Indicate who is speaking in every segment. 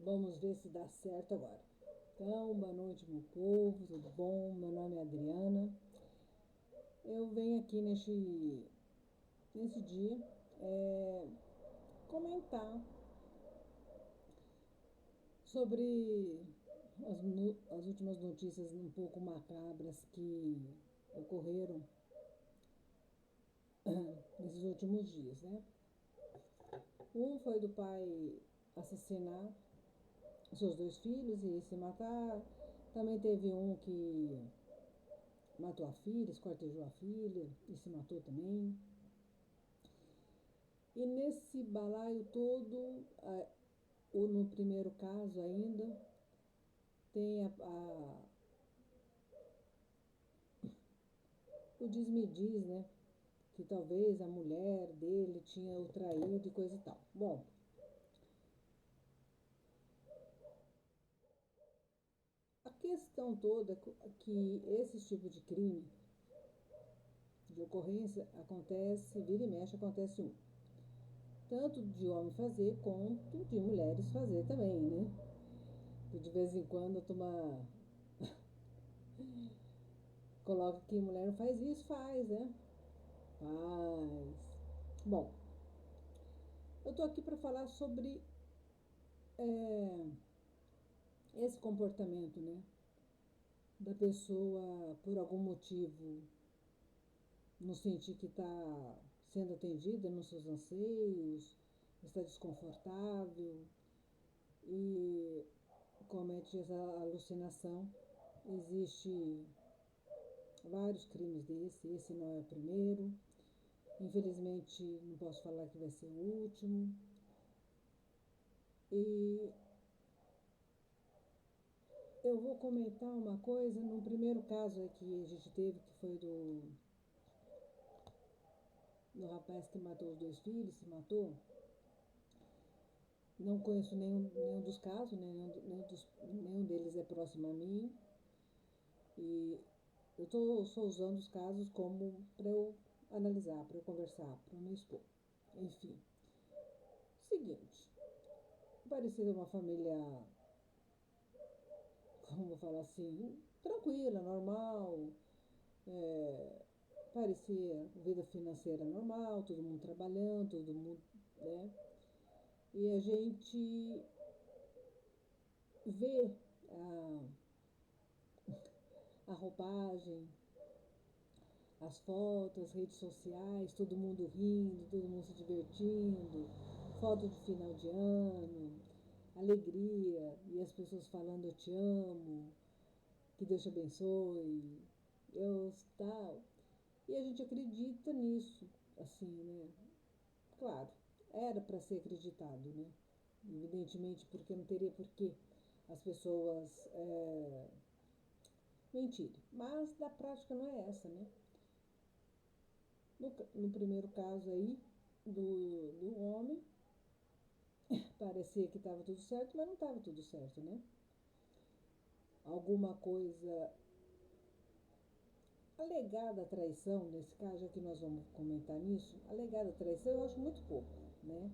Speaker 1: Vamos ver se dá certo agora. Então, boa noite, meu povo, tudo bom? Meu nome é Adriana. Eu venho aqui nesse dia comentar sobre as últimas notícias um pouco macabras que ocorreram nesses últimos dias, né? Um foi do pai assassinar seus dois filhos e se matar. Também teve um que matou a filha, esquartejou a filha e se matou também. E nesse balaio todo, ou no primeiro caso ainda, tem o diz-me-diz, né? Que talvez a mulher dele tinha o traído e coisa e tal. Bom, a questão toda é que esse tipo de crime, de ocorrência, acontece, vira e mexe, acontece um. Tanto de homem fazer, quanto de mulheres fazer também, né? Que de vez em quando a turma coloca que mulher não faz isso, faz, né? Faz. Bom, eu tô aqui para falar sobre é, esse comportamento, né? Da pessoa, por algum motivo, não sentir que está sendo atendida nos seus anseios, está desconfortável e comete essa alucinação. Existe vários crimes desse, esse não é o primeiro. Infelizmente, não posso falar que vai ser o último. E eu vou comentar uma coisa, no primeiro caso que a gente teve, que foi do rapaz que matou os dois filhos, se matou. Não conheço nenhum dos casos, né? Nenhum deles é próximo a mim. E eu tô só usando os casos como para eu analisar, para eu conversar, para eu me expor. Enfim, seguinte, parecia uma família, como vou falar assim, tranquila, normal, é, parecia vida financeira normal, todo mundo trabalhando, todo mundo, né? E a gente vê a roupagem, as fotos, as redes sociais, todo mundo rindo, todo mundo se divertindo, foto de final de ano, alegria, e as pessoas falando eu te amo, que Deus te abençoe, Deus tal. E a gente acredita nisso, assim, né? Claro, era para ser acreditado, né? Evidentemente, porque não teria porquê as pessoas mentirem. Mas da prática não é essa, né? No primeiro caso aí, do homem, parecia que estava tudo certo, mas não estava tudo certo, né? Alguma coisa alegada traição, nesse caso, já que nós vamos comentar nisso, alegada traição eu acho muito pouco, né?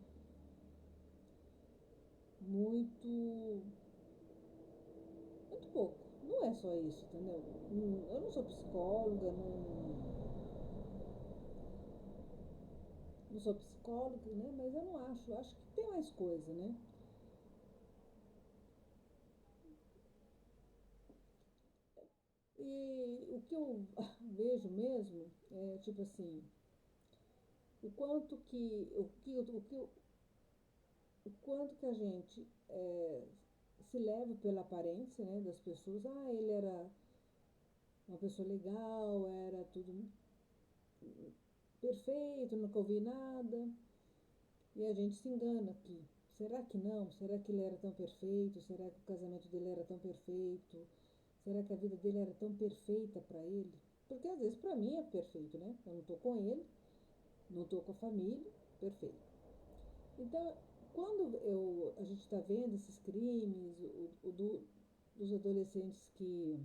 Speaker 1: Muito, muito pouco. Não é só isso, entendeu? Eu não sou psicóloga, não sou psicóloga, né? Mas eu não acho que tem mais coisa, né? E o que eu vejo mesmo é tipo assim, o quanto que o quanto que a gente se leva pela aparência, né, das pessoas. Ah, ele era uma pessoa legal, era tudo perfeito, nunca ouvi nada. E a gente se engana aqui. Será que não? Será que ele era tão perfeito? Será que o casamento dele era tão perfeito? Será que a vida dele era tão perfeita para ele? Porque às vezes para mim é perfeito, né? Eu não tô com ele, não tô com a família, perfeito. Então, quando a gente está vendo esses crimes, dos adolescentes que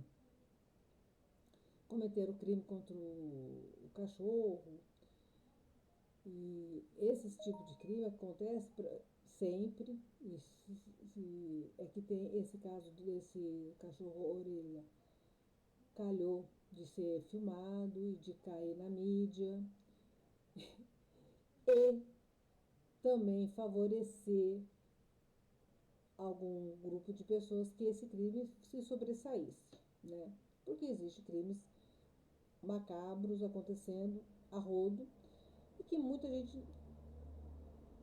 Speaker 1: cometeram crime contra o cachorro, e esse tipo de crime acontece sempre. É que tem esse caso desse cachorro orelha, calhou de ser filmado e de cair na mídia e também favorecer algum grupo de pessoas que esse crime se sobressaísse, né? Porque existem crimes macabros acontecendo a rodo e que muita gente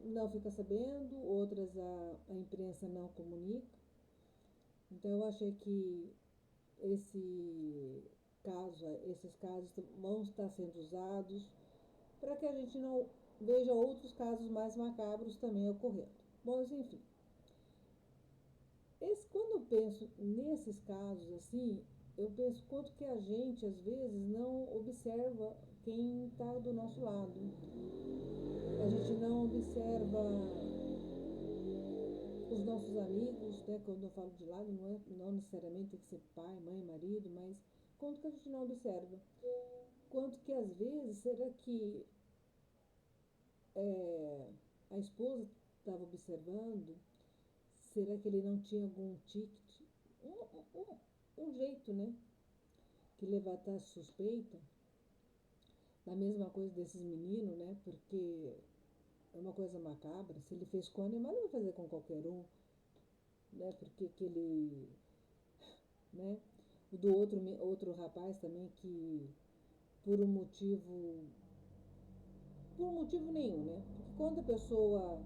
Speaker 1: não fica sabendo, outras a imprensa não comunica. Então eu achei que esse esses casos vão estar sendo usados para que a gente não veja outros casos mais macabros também ocorrendo. Bom, mas enfim, quando eu penso nesses casos assim, eu penso quanto que a gente às vezes não observa quem está do nosso lado. A gente não observa os nossos amigos, né? Quando eu falo de lado, não necessariamente tem que ser pai, mãe, marido, mas quanto que a gente não observa. Quanto que às vezes, será que é, a esposa estava observando? Será que ele não tinha algum ticket? Um jeito, né? Que levantasse suspeita. Da mesma coisa desses meninos, né? Porque é uma coisa macabra. Se ele fez com o animal, ele vai fazer com qualquer um, né? Porque que ele, né? O do outro rapaz também que por um motivo nenhum, né? Porque quando a pessoa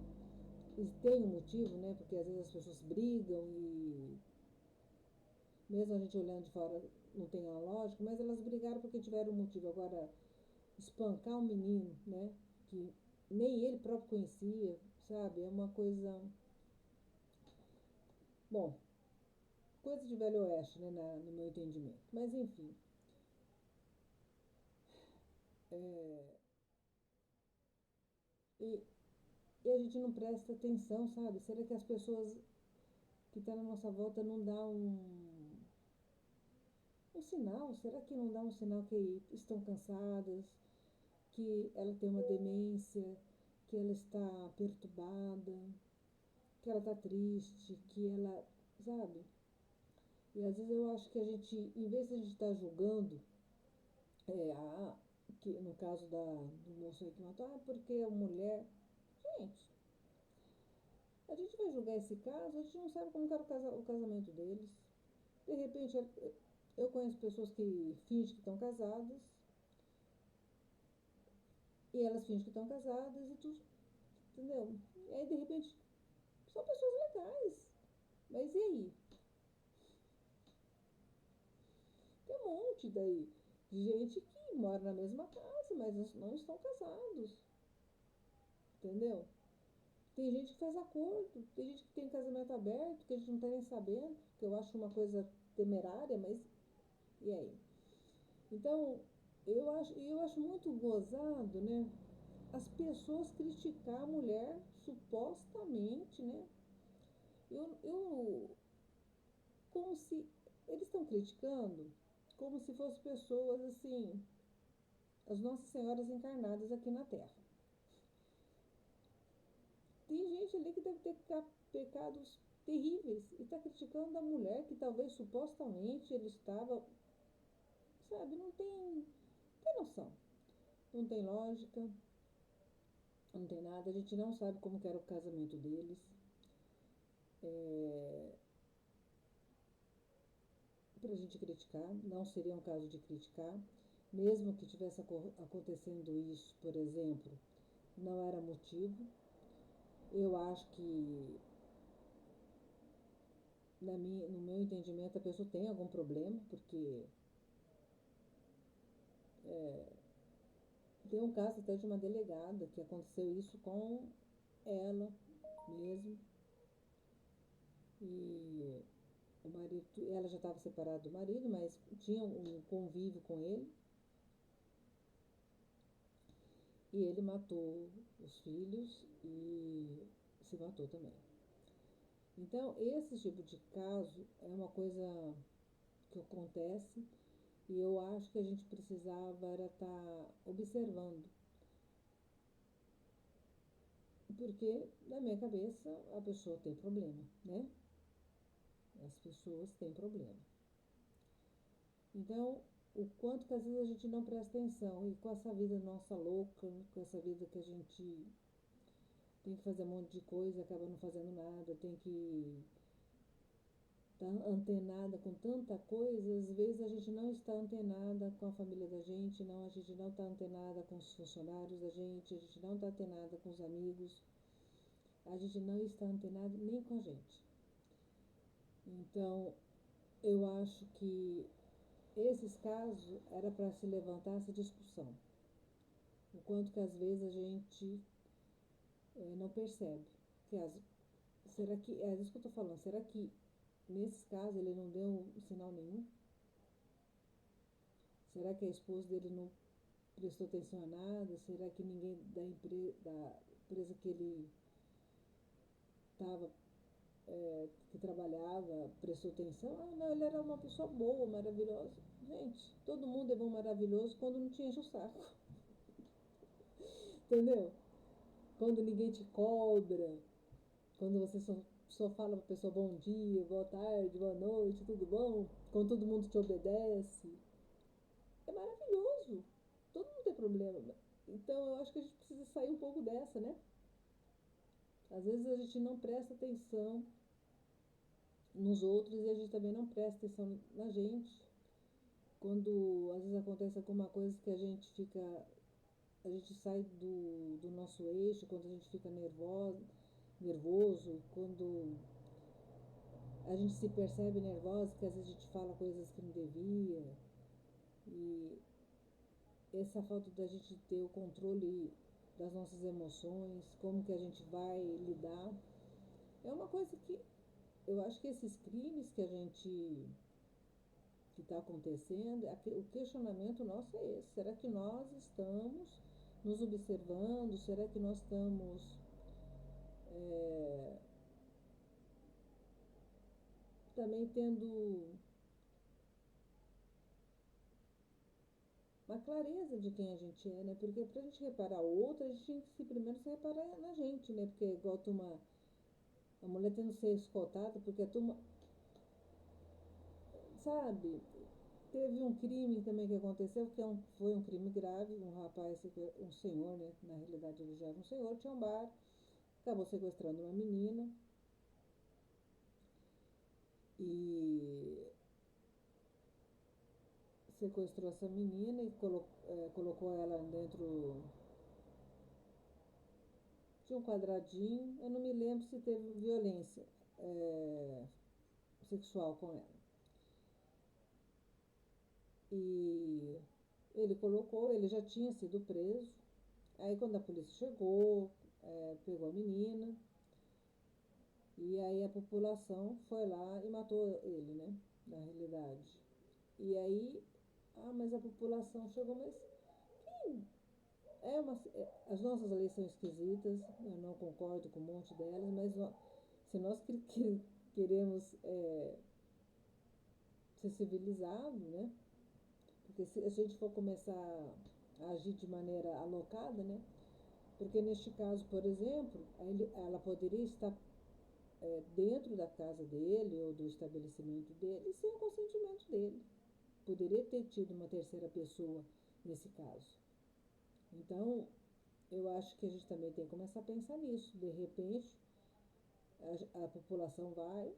Speaker 1: tem um motivo, né? Porque às vezes as pessoas brigam e mesmo a gente olhando de fora não tem a lógica, mas elas brigaram porque tiveram um motivo. Agora, espancar um menino, né? Que nem ele próprio conhecia, sabe? É uma coisa. Bom, coisa de velho oeste, né? No meu entendimento. Mas enfim. É, e, e a gente não presta atenção, sabe? Será que as pessoas que estão na nossa volta não dão um sinal? Será que não dá um sinal que estão cansadas, que ela tem uma demência, que ela está perturbada, que ela está triste, que ela, sabe? E às vezes eu acho que a gente, em vez de a gente estar julgando, é, que no caso do moço aí que matou, porque a mulher. Gente, a gente vai julgar esse caso, a gente não sabe como era o casamento deles. De repente, eu conheço pessoas que fingem que estão casadas, e elas fingem que estão casadas, e tu, entendeu? E aí, de repente, são pessoas legais. Mas e aí? Tem um monte daí de gente que mora na mesma casa, mas não estão casados. Entendeu? Tem gente que faz acordo, tem gente que tem casamento aberto, que a gente não está nem sabendo, que eu acho uma coisa temerária, mas e aí? Então, eu acho muito gozado, né? As pessoas criticar a mulher supostamente, né? Eu como se eles estão criticando como se fossem pessoas assim, as Nossas Senhoras encarnadas aqui na Terra. Tem gente ali que deve ter pecados terríveis e está criticando a mulher que talvez supostamente ele estava, sabe, tem noção, não tem lógica, não tem nada, a gente não sabe como que era o casamento deles. É, pra gente criticar, não seria um caso de criticar, mesmo que tivesse acontecendo isso, por exemplo, não era motivo. Eu acho que, no meu entendimento, a pessoa tem algum problema, porque tem um caso até de uma delegada que aconteceu isso com ela mesmo. E o marido, ela já estava separada do marido, mas tinha um convívio com ele. E ele matou os filhos e se matou também. Então, esse tipo de caso é uma coisa que acontece e eu acho que a gente precisava era estar observando. Porque, na minha cabeça, a pessoa tem problema, né? As pessoas têm problema. Então, o quanto que às vezes a gente não presta atenção e com essa vida nossa louca, com essa vida que a gente tem que fazer um monte de coisa, acaba não fazendo nada, tem que estar antenada com tanta coisa, às vezes a gente não está antenada com a família da gente, não, a gente não está antenada com os funcionários da gente, a gente não está antenada com os amigos, a gente não está antenado nem com a gente. Então, eu acho que esses casos era para se levantar essa discussão. O quanto que às vezes a gente não percebe. Será que, é isso que eu estou falando, será que nesses casos ele não deu sinal nenhum? Será que a esposa dele não prestou atenção a nada? Será que ninguém da empresa que ele estava, que trabalhava, prestou atenção? Ah, não, ele era uma pessoa boa, maravilhosa. Gente, todo mundo é bom, maravilhoso quando não te enche o saco. Entendeu? Quando ninguém te cobra, quando você só fala pra pessoa bom dia, boa tarde, boa noite, tudo bom? Quando todo mundo te obedece. É maravilhoso. Todo mundo tem problema. Então eu acho que a gente precisa sair um pouco dessa, né? Às vezes a gente não presta atenção nos outros e a gente também não presta atenção na gente. Quando às vezes acontece alguma coisa que a gente sai do nosso eixo, quando a gente fica nervoso, quando a gente se percebe nervosa, que às vezes a gente fala coisas que não devia. E essa falta da gente ter o controle das nossas emoções, como que a gente vai lidar, é uma coisa que eu acho que esses crimes que a gente que está acontecendo, o questionamento nosso é esse. Será que nós estamos nos observando? Será que nós estamos é, também tendo uma clareza de quem a gente é, né? Porque pra gente reparar o outro, a gente tem que se primeiro se reparar na gente, né? Porque igual a mulher tendo que ser escoltada, porque a turma, sabe? Teve um crime também que aconteceu, que foi um crime grave, um rapaz, um senhor, né? Na realidade ele já era um senhor, tinha um bar, acabou sequestrando uma menina e sequestrou essa menina e colocou ela dentro de um quadradinho. Eu não me lembro se teve violência sexual com ela. E ele já tinha sido preso. Aí quando a polícia chegou, pegou a menina, e aí a população foi lá e matou ele, né? Na realidade. E aí, mas a população chegou, mas quem as nossas leis são esquisitas, eu não concordo com um monte delas, mas se nós queremos ser civilizados, né? Porque se a gente for começar a agir de maneira alocada, né? Porque neste caso, por exemplo, ela poderia estar dentro da casa dele ou do estabelecimento dele sem o consentimento dele. Poderia ter tido uma terceira pessoa nesse caso. Então, eu acho que a gente também tem que começar a pensar nisso. De repente, a população vai,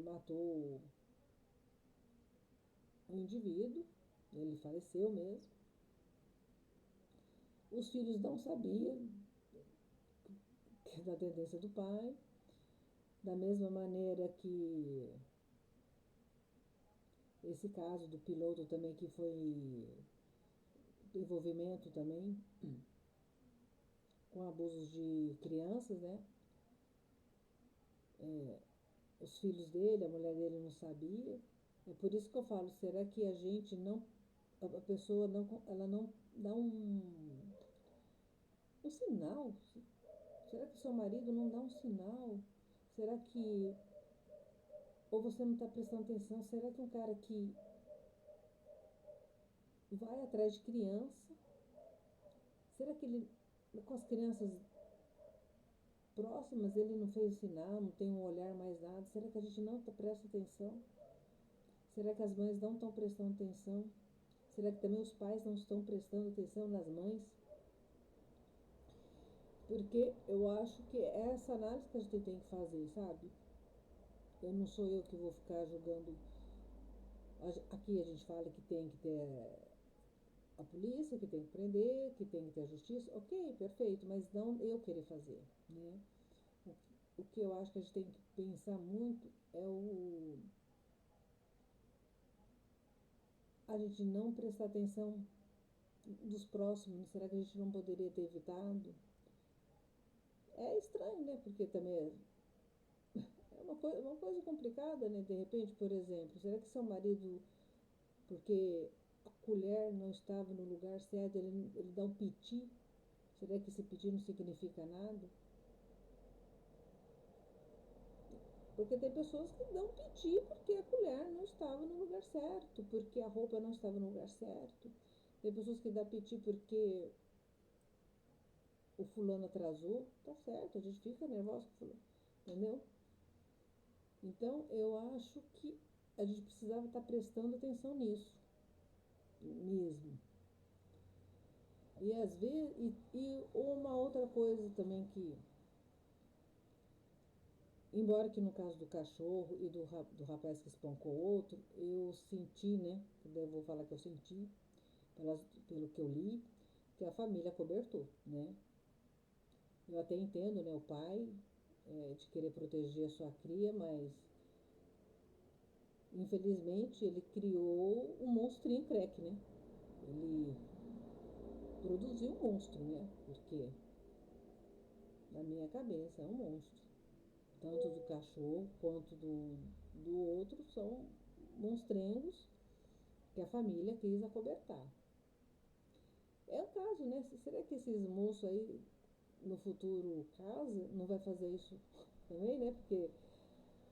Speaker 1: matou um indivíduo, ele faleceu mesmo. Os filhos não sabiam da tendência do pai, da mesma maneira que esse caso do piloto também, que foi envolvimento também com abusos de crianças, né? Os filhos dele, a mulher dele não sabia. É por isso que eu falo, será que a gente não, a pessoa não, ela não dá um sinal? Será que o seu marido não dá um sinal? Será que, ou você não está prestando atenção, será que um cara que vai atrás de criança, será que ele, com as crianças, próximos ele não fez sinal, não tem um olhar mais nada. Será que a gente não presta atenção? Será que as mães não estão prestando atenção? Será que também os pais não estão prestando atenção nas mães? Porque eu acho que é essa análise que a gente tem que fazer, sabe? Eu não sou eu que vou ficar julgando. Aqui a gente fala que tem que ter a polícia, que tem que prender, que tem que ter a justiça. Ok, perfeito, mas não eu querer fazer, né? O que eu acho que a gente tem que pensar muito é a gente não prestar atenção dos próximos. Será que a gente não poderia ter evitado? É estranho, né? Porque também é uma coisa complicada, né? De repente, por exemplo, será que seu marido, porque a colher não estava no lugar certo, ele dá um piti? Será que esse piti não significa nada? Porque tem pessoas que dão piti porque a colher não estava no lugar certo, porque a roupa não estava no lugar certo. Tem pessoas que dão piti porque o fulano atrasou, tá certo, a gente fica nervosa com o fulano, entendeu? Então eu acho que a gente precisava estar prestando atenção nisso mesmo. E às vezes, e uma outra coisa também que, embora que no caso do cachorro e do rapaz que espancou o outro, eu senti, né? Eu vou falar que eu senti, pelo que eu li, que a família cobertou, né? Eu até entendo, né, o pai de querer proteger a sua cria, mas infelizmente ele criou um monstrinho crack, né? Ele produziu um monstro, né? Porque na minha cabeça é um monstro. Tanto do cachorro quanto do outro são monstrengos que a família quis acobertar. É o caso, né? Será que esses moços aí no futuro casa não vai fazer isso também, né? Porque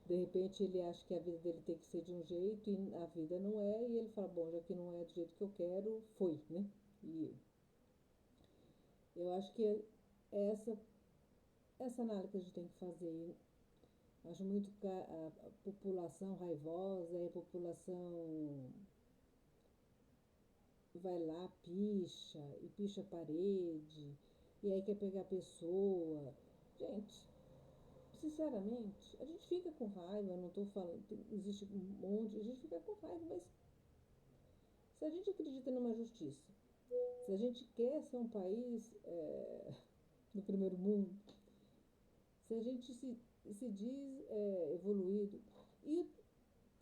Speaker 1: de repente ele acha que a vida dele tem que ser de um jeito e a vida não é, e ele fala, bom, já que não é do jeito que eu quero, foi, né? E eu acho que é essa análise que a gente tem que fazer. Acho muito que a população raivosa e a população vai lá, picha, e picha a parede, e aí quer pegar a pessoa. Gente, sinceramente, a gente fica com raiva, não tô falando, existe um monte, a gente fica com raiva, mas se a gente acredita numa justiça, se a gente quer ser um país do primeiro mundo, se a gente se diz evoluído, e,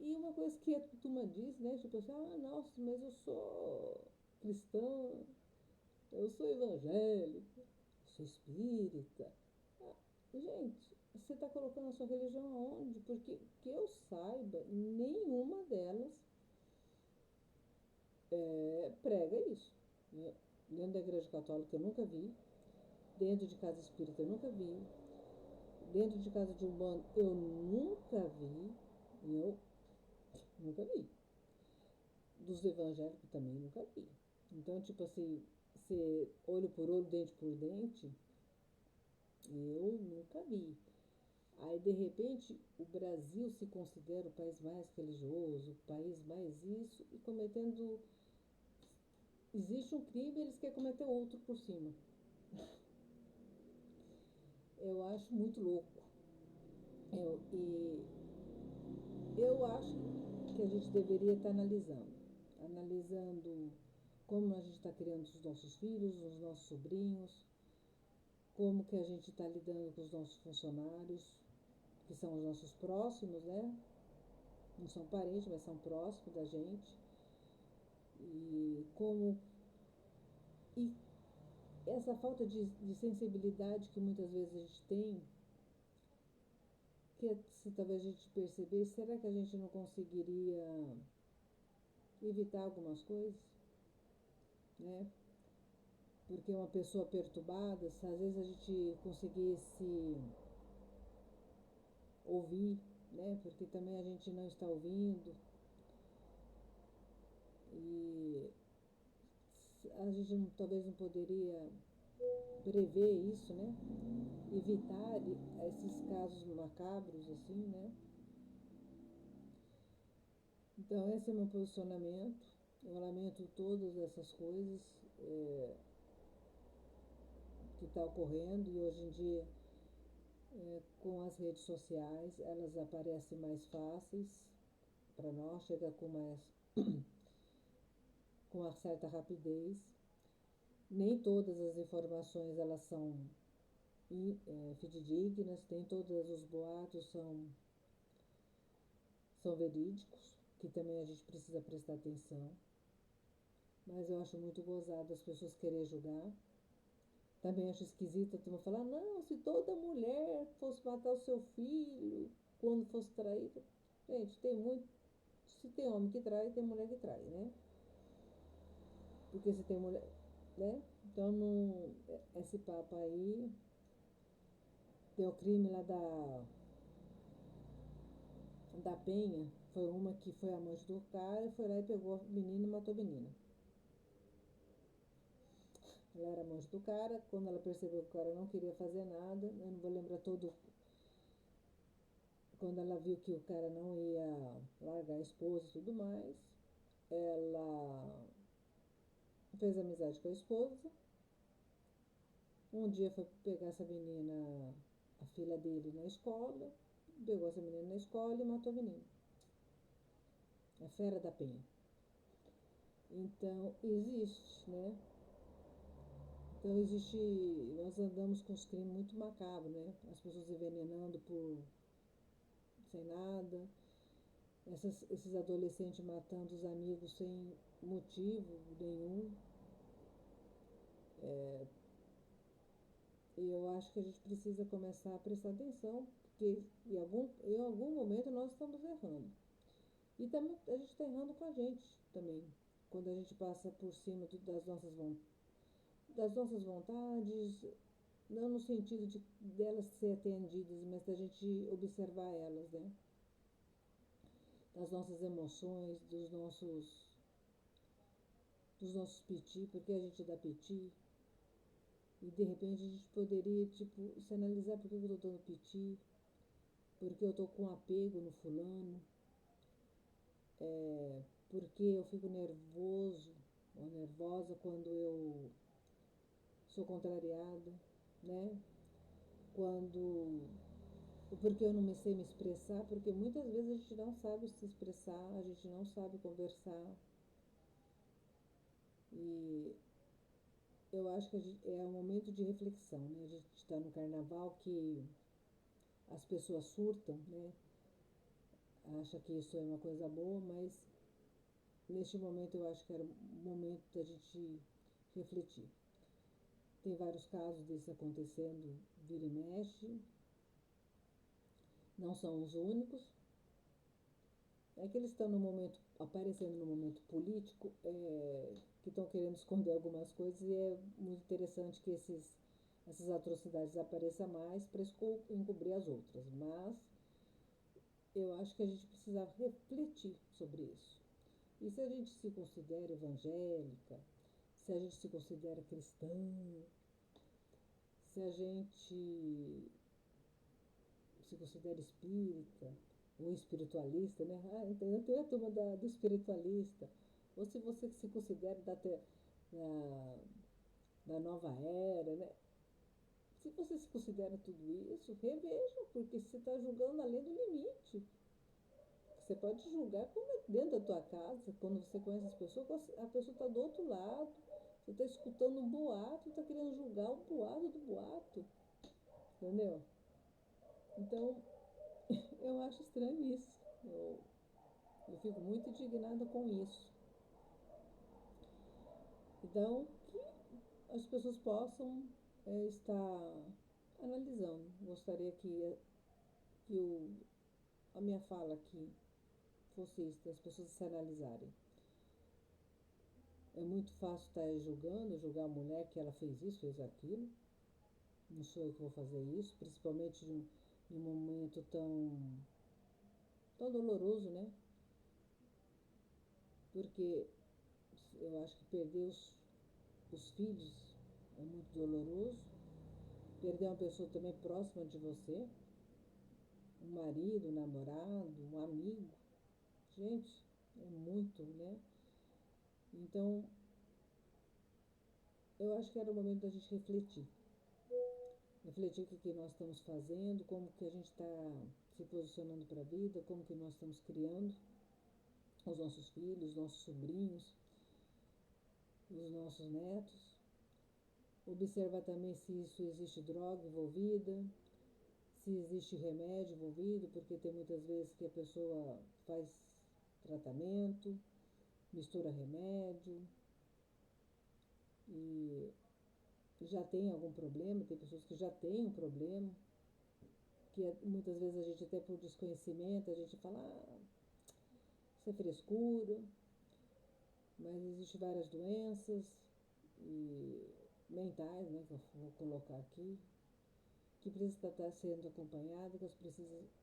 Speaker 1: e uma coisa que a turma diz, né, tipo assim, ah, nossa, mas eu sou cristão, eu sou evangélico, sou espírita. Ah, gente, você está colocando a sua religião aonde? Porque que eu saiba, nenhuma delas prega isso, né? Dentro da igreja católica eu nunca vi, dentro de casa espírita eu nunca vi, dentro de casa de umbanda eu nunca vi, eu nunca vi. Dos evangélicos também nunca vi. Então, tipo assim, ser olho por olho, dente por dente, eu nunca vi. Aí, de repente, o Brasil se considera o país mais religioso, o país mais isso, e cometendo. Existe um crime e eles querem cometer outro por cima. Eu acho muito louco. E eu acho que a gente deveria estar analisando como a gente está criando os nossos filhos, os nossos sobrinhos, como que a gente está lidando com os nossos funcionários, que são os nossos próximos, né? Não são parentes, mas são próximos da gente. E como. E essa falta de sensibilidade que muitas vezes a gente tem, que se talvez a gente perceber, será que a gente não conseguiria evitar algumas coisas, né? Porque uma pessoa perturbada, se às vezes a gente conseguisse ouvir, né? Porque também a gente não está ouvindo e a gente talvez não poderia prever isso, né? E evitar esses casos macabros, assim, né? Então, esse é o meu posicionamento. Eu lamento todas essas coisas que estão ocorrendo e hoje em dia, com as redes sociais, elas aparecem mais fáceis para nós, chega com uma certa rapidez. Nem todas as informações elas são fidedignas, nem todos os boatos são verídicos, que também a gente precisa prestar atenção. Mas eu acho muito gozado as pessoas querer julgar. Também acho esquisito a turma falar, não, se toda mulher fosse matar o seu filho quando fosse traída. Gente, tem muito. Se tem homem que trai, tem mulher que trai, né? Porque se tem mulher, né? Então não. Esse papo aí. Tem o crime lá da Penha. Foi uma que foi amante do cara, foi lá e pegou a menina e matou a menina. Ela era amante do cara, quando ela percebeu que o cara não queria fazer nada, eu não vou lembrar todo. Quando ela viu que o cara não ia largar a esposa e tudo mais, ela fez amizade com a esposa. Um dia foi pegar essa menina, a filha dele, na escola, pegou essa menina na escola e matou a menina. A fera da Penha. Então, existe, né? Então, existe. Nós andamos com os crimes muito macabros, né? As pessoas envenenando por. Sem nada. Esses adolescentes matando os amigos sem motivo nenhum. E eu acho que a gente precisa começar a prestar atenção, porque em algum momento nós estamos errando. E também a gente está errando com a gente também. Quando a gente passa por cima das nossas vontades, não no sentido de delas ser atendidas, mas da gente observar elas, né? Das nossas emoções, dos nossos piti, porque a gente dá piti. E de repente a gente poderia, tipo, se analisar por que eu tô dando piti, porque eu tô com apego no fulano, porque eu fico nervoso ou nervosa quando eu sou contrariada, né? Quando. Porque eu não me sei me expressar, porque muitas vezes a gente não sabe se expressar, a gente não sabe conversar. E eu acho que é um momento de reflexão, né? A gente está no carnaval que as pessoas surtam, né? Acha que isso é uma coisa boa, mas neste momento eu acho que era o momento da gente refletir. Tem vários casos desses acontecendo, vira e mexe, não são os únicos. É que eles estão no momento, aparecendo no momento político, que estão querendo esconder algumas coisas e é muito interessante que essas atrocidades apareçam mais para encobrir as outras. Mas eu acho que a gente precisa refletir sobre isso. E se a gente se considera evangélica, se a gente se considera cristã, se a gente se considera espírita ou espiritualista, né? Ah, então tem a turma do espiritualista. Ou se você se considera da, da nova era, né? Se você se considera tudo isso, reveja, porque você está julgando além do limite. Você pode julgar como é dentro da tua casa, quando você conhece as pessoas, a pessoa está do outro lado, você está escutando um boato, está querendo julgar o boato do boato, entendeu? Então, eu acho estranho isso. Eu fico muito indignada com isso. Então, que as pessoas possam estar analisando. Gostaria que a minha fala aqui fosse isso, das pessoas se analisarem. É muito fácil estar julgar a mulher que ela fez isso, fez aquilo. Não sou eu que vou fazer isso, principalmente em um momento tão doloroso, né? Porque eu acho que perder os filhos é muito doloroso. perder uma pessoa também próxima de você, um marido, um namorado, um amigo. Gente, é muito, né? Então, eu acho que era o momento da gente refletir. Refletir o que nós estamos fazendo, como que a gente está se posicionando para a vida, como que nós estamos criando os nossos filhos, os nossos sobrinhos, os nossos netos. Observar também se isso existe droga envolvida, se existe remédio envolvido, porque tem muitas vezes que a pessoa faz tratamento, mistura remédio e já tem algum problema, tem pessoas que já têm um problema, que muitas vezes a gente até por desconhecimento, a gente fala, isso é frescura, mas existem várias doenças e mentais, né, que eu vou colocar aqui, que precisa estar sendo acompanhada, que as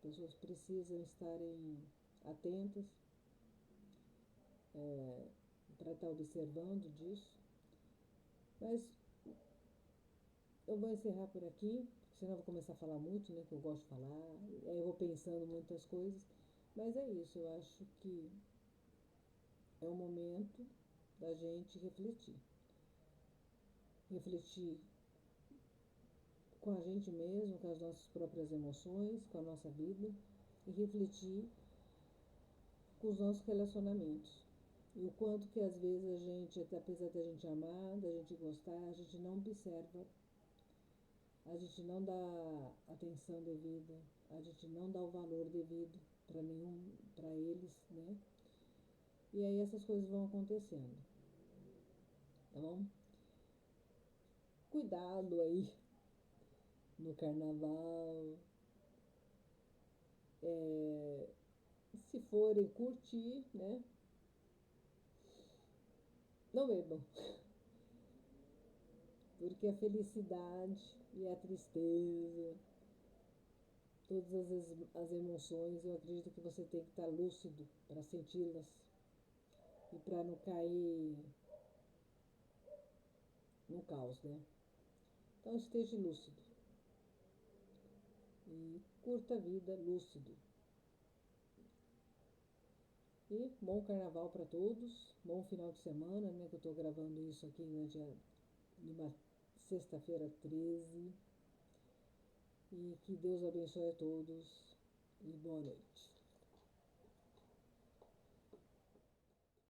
Speaker 1: pessoas precisam estarem atentas para estar observando disso. Mas eu vou encerrar por aqui, porque senão eu vou começar a falar muito, né, que eu gosto de falar, aí eu vou pensando muitas coisas, mas é isso, eu acho que é o momento da gente refletir. Refletir com a gente mesmo, com as nossas próprias emoções, com a nossa vida, e refletir com os nossos relacionamentos. E o quanto que às vezes a gente, apesar da gente amar, da gente gostar, a gente não observa, a gente não dá atenção devida, a gente não dá o valor devido para eles, né? E aí essas coisas vão acontecendo, tá bom? Cuidado aí no carnaval, é, se forem curtir, né? Não bebam, porque a felicidade e a tristeza, todas as emoções, eu acredito que você tem que estar lúcido para senti-las e para não cair no caos, né? Então esteja lúcido e curta a vida lúcido. E bom carnaval para todos, bom final de semana, né? Que eu estou gravando isso aqui numa sexta-feira 13. E que Deus abençoe a todos e boa noite.